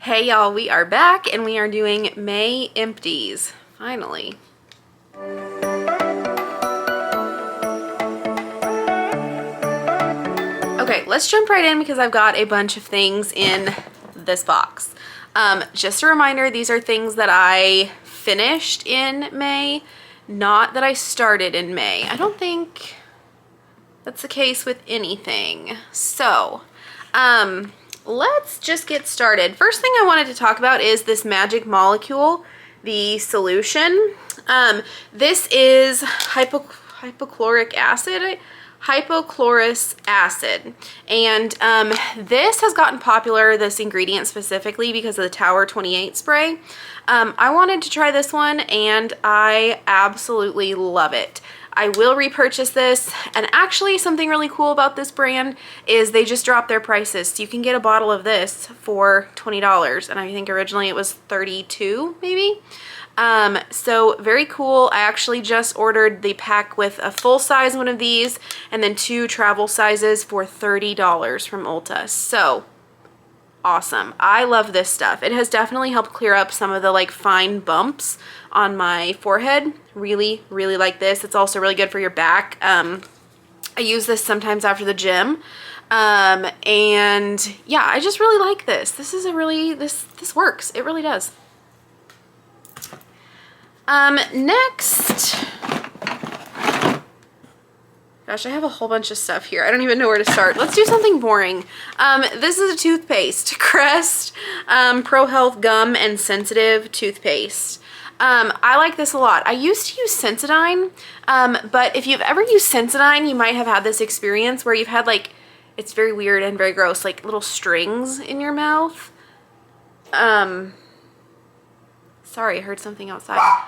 Hey y'all, we are back and we are doing May empties, finally. Okay, let's jump right in because I've got a bunch of things in this box. Just a reminder, these are things that I finished in May, not that I started in May. I don't think that's the case with anything. So, let's just get started. First thing I wanted to talk about is this magic molecule, the solution. This is hypochlorous acid, and this has gotten popular, this ingredient specifically, because of the Tower 28 spray. I wanted to try this one and I absolutely love it. I will repurchase this, and actually something really cool about this brand is they just dropped their prices. So you can get a bottle of this for $20, and I think originally it was $32 maybe. So very cool. I actually just ordered the pack with a full size one of these and then 2 travel sizes for $30 from Ulta. So awesome. I love this stuff. It has definitely helped clear up some of the like fine bumps on my forehead. Really like this. It's also really good for your back. I use this sometimes after the gym. And yeah, I just really like this. This is a really, this works. It really does. Next, gosh, I have a whole bunch of stuff here. I don't even know where to start. Let's do something boring. This is a toothpaste, Crest Pro Health Gum and Sensitive Toothpaste. I like this a lot. I used to use Sensodyne, but if you've ever used Sensodyne, you might have had this experience where you've had like, it's very weird and very gross, like little strings in your mouth. Sorry, I heard something outside.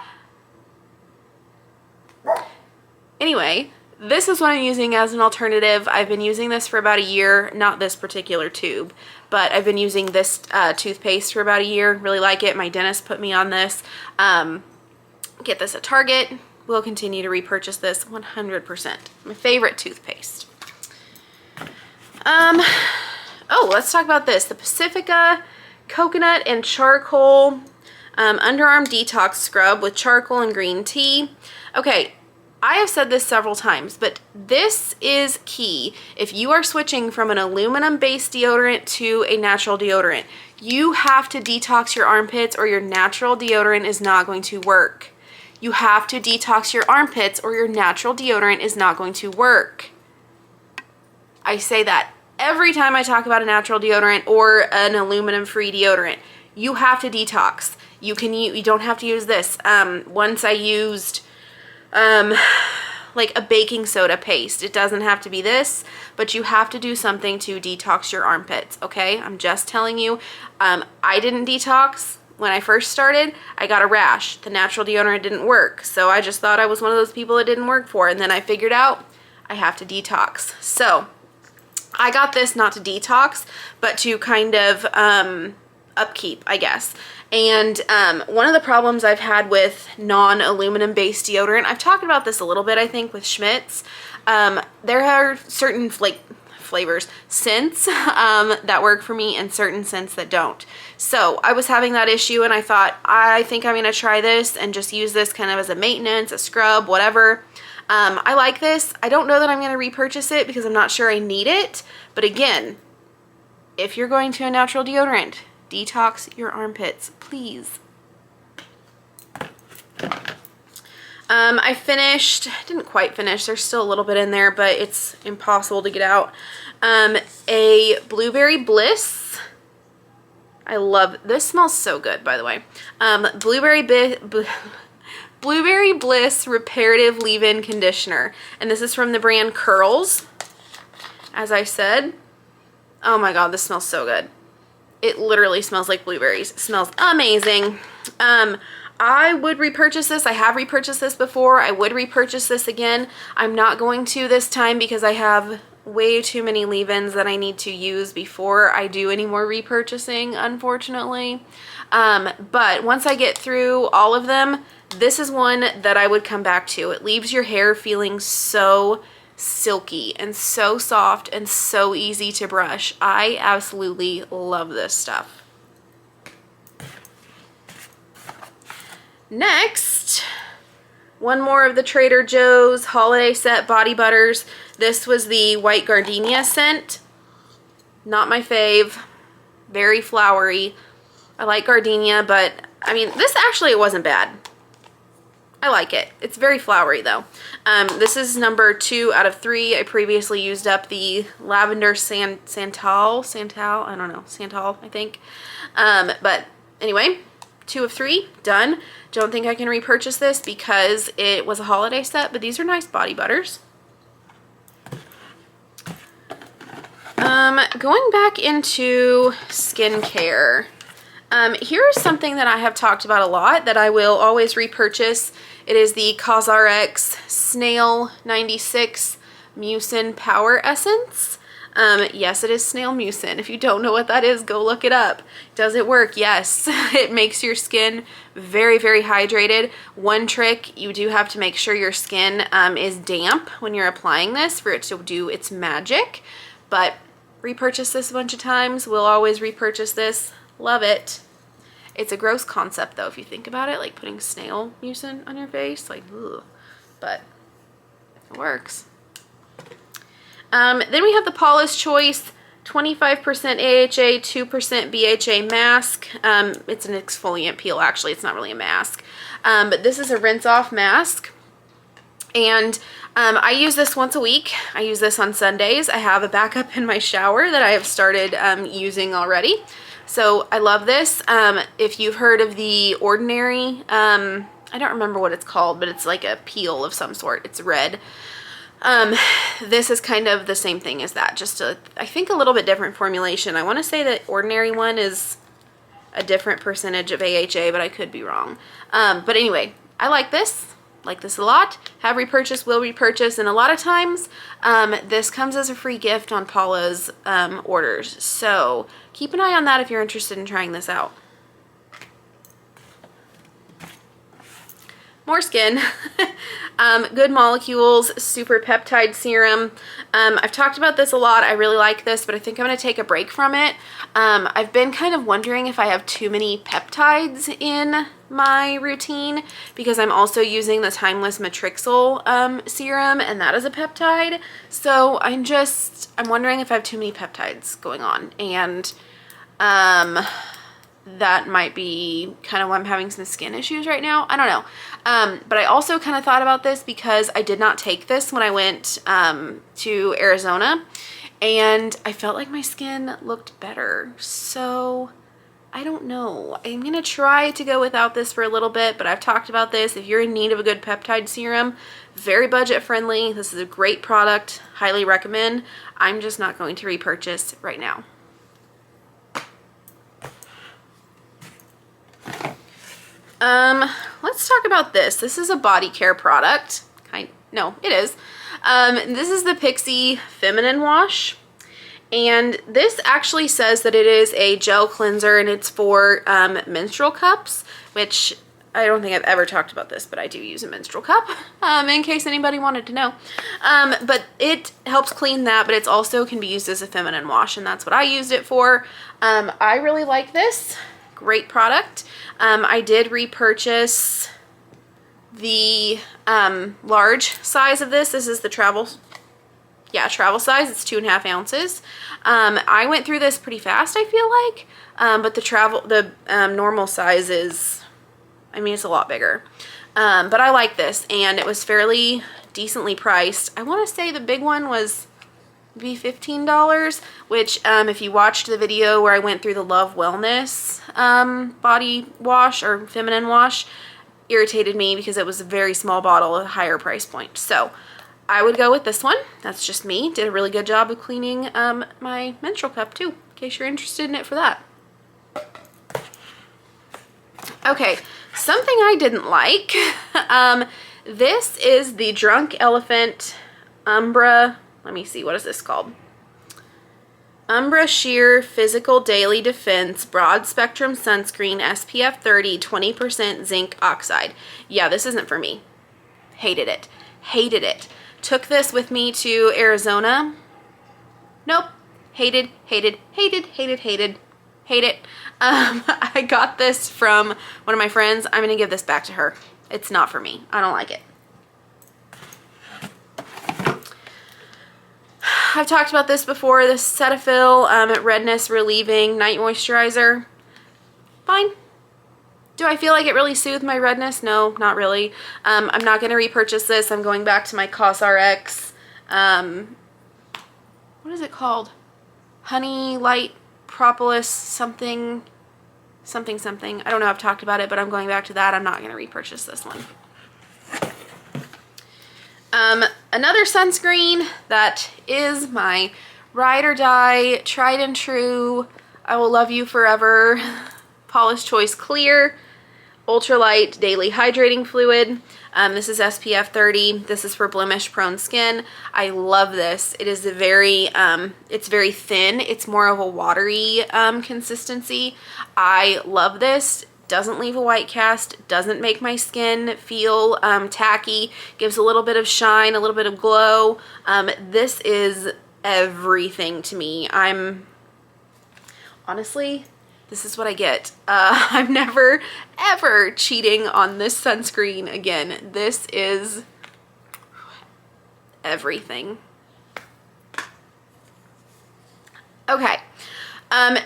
Anyway, this is what I'm using as an alternative. I've been using this for about a year, not this particular tube, but I've been using this toothpaste for about a year. Really like it. My dentist put me on this. Get this at Target. We'll continue to repurchase this 100%. My favorite toothpaste. Oh, let's talk about this. The Pacifica Coconut and Charcoal Underarm Detox Scrub with charcoal and green tea. Okay, I have said this several times, but this is key. If you are switching from an aluminum-based deodorant to a natural deodorant, you have to detox your armpits or your natural deodorant is not going to work. You have to detox your armpits or your natural deodorant is not going to work. I say that every time I talk about a natural deodorant or an aluminum-free deodorant. You have to detox. You don't have to use this. Once I used like a baking soda paste. It doesn't have to be this, but you have to do something to detox your armpits, okay? I'm just telling you. I didn't detox when I first started. I got a rash. The natural deodorant didn't work, so I just thought I was one of those people it didn't work for, and then I figured out I have to detox. So I got this not to detox, but to kind of upkeep, I guess. And one of the problems I've had with non-aluminum based deodorant, I've talked about this a little bit, I think, with Schmidt's. There are certain flavors, scents that work for me and certain scents that don't. So I was having that issue and I thought, I think I'm going to try this and just use this kind of as a maintenance, a scrub, whatever. I like this. I don't know that I'm going to repurchase it because I'm not sure I need it. But again, if you're going to a natural deodorant, detox your armpits, please. I didn't quite finish, there's still a little bit in there, but it's impossible to get out. A Blueberry Bliss. I love, this smells so good, by the way. Blueberry Bliss Reparative Leave-In Conditioner. And this is from the brand Curls, as I said. Oh my god, this smells so good. It literally smells like blueberries. It smells amazing. I would repurchase this. I have repurchased this before. I would repurchase this again. I'm not going to this time because I have way too many leave-ins that I need to use before I do any more repurchasing, unfortunately. But once I get through all of them, this is one that I would come back to. It leaves your hair feeling so silky and so soft and so easy to brush. I absolutely love this stuff. Next, one more of the Trader Joe's holiday set body butters. This was the white gardenia scent. Not my fave. Very flowery. I like gardenia, but I mean, this actually, it wasn't bad. I like it. It's very flowery though. This is number 2 out of 3. I previously used up the lavender santal, I don't know, santal, I think. But anyway, 2 of 3, done. Don't think I can repurchase this because it was a holiday set, but these are nice body butters. Going back into skincare. Here's something that I have talked about a lot that I will always repurchase. It is the CosRx Snail 96 Mucin Power Essence. Yes, it is snail mucin. If you don't know what that is, go look it up. Does it work? Yes. It makes your skin very, very hydrated. One trick, you do have to make sure your skin is damp when you're applying this for it to do its magic. But repurchase this a bunch of times. We'll always repurchase this. Love it. It's a gross concept though if you think about it, like putting snail mucin on your face, like ugh. But it works. Then we have the Paula's Choice 25% AHA, 2% BHA mask. It's an exfoliant peel actually, it's not really a mask. But this is a rinse off mask. And I use this once a week. I use this on Sundays. I have a backup in my shower that I have started using already. So I love this. If you've heard of the Ordinary, I don't remember what it's called, but it's like a peel of some sort. It's red. This is kind of the same thing as that, just I think a little bit different formulation. I want to say that Ordinary one is a different percentage of AHA, but I could be wrong. But anyway, I like this a lot. Have repurchased, will repurchase, and a lot of times this comes as a free gift on Paula's orders. So keep an eye on that if you're interested in trying this out. More skin. Good Molecules Super Peptide Serum. I've talked about this a lot. I really like this, but I think I'm going to take a break from it. I've been kind of wondering if I have too many peptides in my routine because I'm also using the Timeless Matrixyl serum, and that is a peptide. So I'm wondering if I have too many peptides going on, and that might be kind of why I'm having some skin issues right now. I don't know. But I also kind of thought about this because I did not take this when I went to Arizona, and I felt like my skin looked better. So I don't know. I'm going to try to go without this for a little bit, but I've talked about this. If you're in need of a good peptide serum, very budget friendly. This is a great product. Highly recommend. I'm just not going to repurchase right now. Let's talk about this. This is a body care product. No, it is. This is the Pixi Feminine Wash. And this actually says that it is a gel cleanser and it's for menstrual cups, which I don't think I've ever talked about this, but I do use a menstrual cup in case anybody wanted to know. But it helps clean that, but it also can be used as a feminine wash, and that's what I used it for. I really like this. Great product. I did repurchase the large size of this. This is the travel size. It's 2.5 ounces. I went through this pretty fast, I feel like, but the normal size is, I mean, it's a lot bigger. But I like this, and it was fairly decently priced. I want to say the big one was maybe $15, which if you watched the video where I went through the Love Wellness body wash or feminine wash, irritated me because it was a very small bottle at a higher price point. So I would go with this one. That's just me. Did a really good job of cleaning my menstrual cup too, in case you're interested in it for that. Okay, something I didn't like. This is the Drunk Elephant Umbra. Let me see, what is this called? Umbra Sheer Physical Daily Defense Broad Spectrum Sunscreen SPF 30 20% zinc oxide. Yeah, this isn't for me. Hated it. Hated it. Took this with me to Arizona. Nope. Hated, hated, hated, hated, hated, Hate it. I got this from one of my friends. I'm gonna give this back to her. It's not for me. I don't like it. I've talked about this before. This Cetaphil redness relieving night moisturizer. Fine. Do I feel like it really soothed my redness? No, not really. I'm not going to repurchase this. I'm going back to my CosRx. What is it called? Honey Light Propolis something. I don't know. I've talked about it, but I'm going back to that. I'm not going to repurchase this one. Another sunscreen that is my ride or die, tried and true, I will love you forever, Paula's Choice Clear Ultralight Daily Hydrating Fluid. This is SPF 30. This is for blemish prone skin. I love this. It is it's very thin. It's more of a watery consistency. I love this. Doesn't leave a white cast, doesn't make my skin feel tacky, gives a little bit of shine, a little bit of glow. This is everything to me. Honestly, this is what I get. I'm never, ever cheating on this sunscreen again. This is everything. Okay.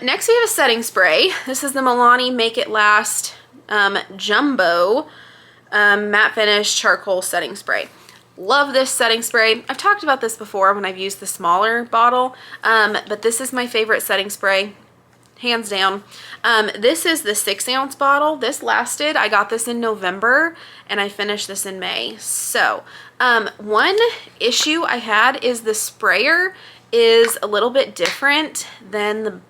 Next we have a setting spray. This is the Milani Make It Last Jumbo Matte Finish Charcoal Setting Spray. Love this setting spray. I've talked about this before when I've used the smaller bottle, but this is my favorite setting spray, hands down. This is the 6-ounce bottle. This lasted, I got this in November and I finished this in May. So, one issue I had is the sprayer is a little bit different than the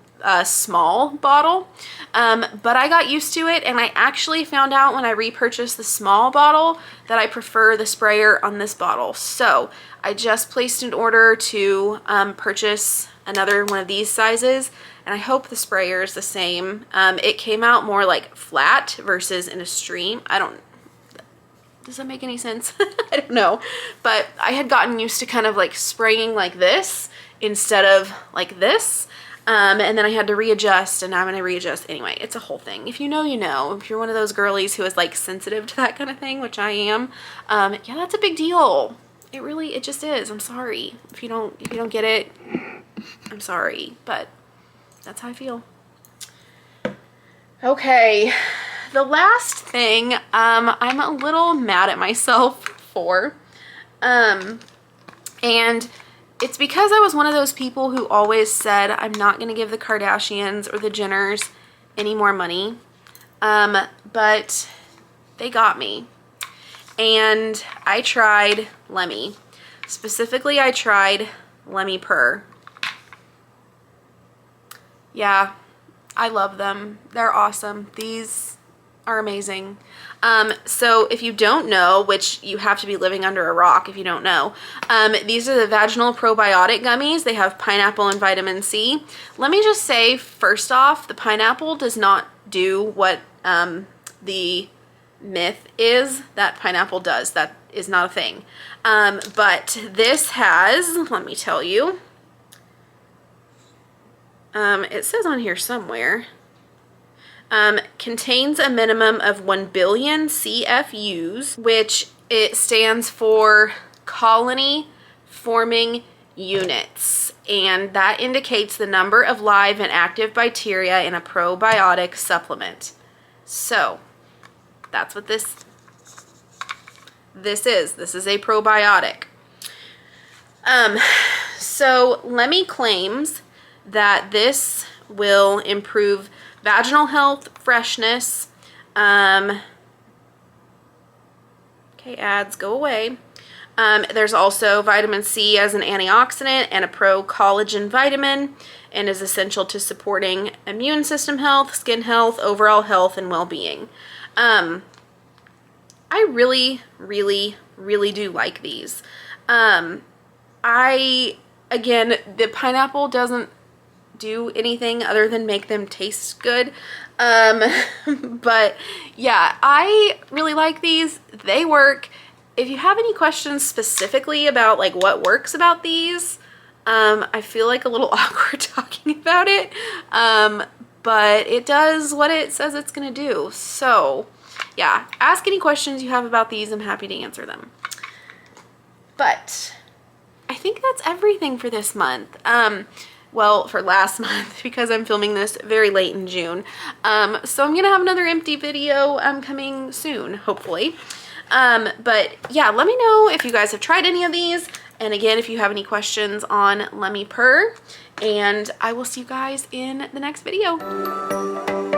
small bottle, but I got used to it, and I actually found out when I repurchased the small bottle that I prefer the sprayer on this bottle. So I just placed an order to purchase another one of these sizes, and I hope the sprayer is the same. It came out more like flat versus in a stream. Does that make any sense? I don't know, but I had gotten used to kind of like spraying like this instead of like this. And then I had to readjust, and now I'm going to readjust. Anyway, it's a whole thing. If you know, you know. If you're one of those girlies who is like sensitive to that kind of thing, which I am, yeah, that's a big deal. It just is. I'm sorry. If you don't get it, I'm sorry, but that's how I feel. Okay. The last thing, I'm a little mad at myself for, and it's because I was one of those people who always said, I'm not going to give the Kardashians or the Jenners any more money. But they got me. And I tried Lemme. Specifically, I tried Lemme Purr. Yeah, I love them. They're awesome. These are amazing. So if you don't know, which you have to be living under a rock if you don't know, these are the vaginal probiotic gummies. They have pineapple and vitamin C. Let me just say, first off, the pineapple does not do what the myth is that pineapple does. That is not a thing. But this has, let me tell you, it says on here somewhere, contains a minimum of 1 billion CFUs, which it stands for colony forming units, and that indicates the number of live and active bacteria in a probiotic supplement. So that's what this is. This is a probiotic. So Lemme claims that this will improve vaginal health, freshness, okay, ads, go away. There's also vitamin C as an antioxidant and a pro-collagen vitamin, and is essential to supporting immune system health, skin health, overall health, and well-being. I really, really, really do like these. Again, the pineapple doesn't do anything other than make them taste good, but yeah, I really like these. They work. If you have any questions specifically about like what works about these, I feel like a little awkward talking about it, but it does what it says it's gonna do. So yeah, ask any questions you have about these. I'm happy to answer them. But I think that's everything for this month. Well, for last month, because I'm filming this very late in June. So I'm gonna have another empty video coming soon, hopefully. But yeah, let me know if you guys have tried any of these. And again, if you have any questions on lemme purr. And I will see you guys in the next video.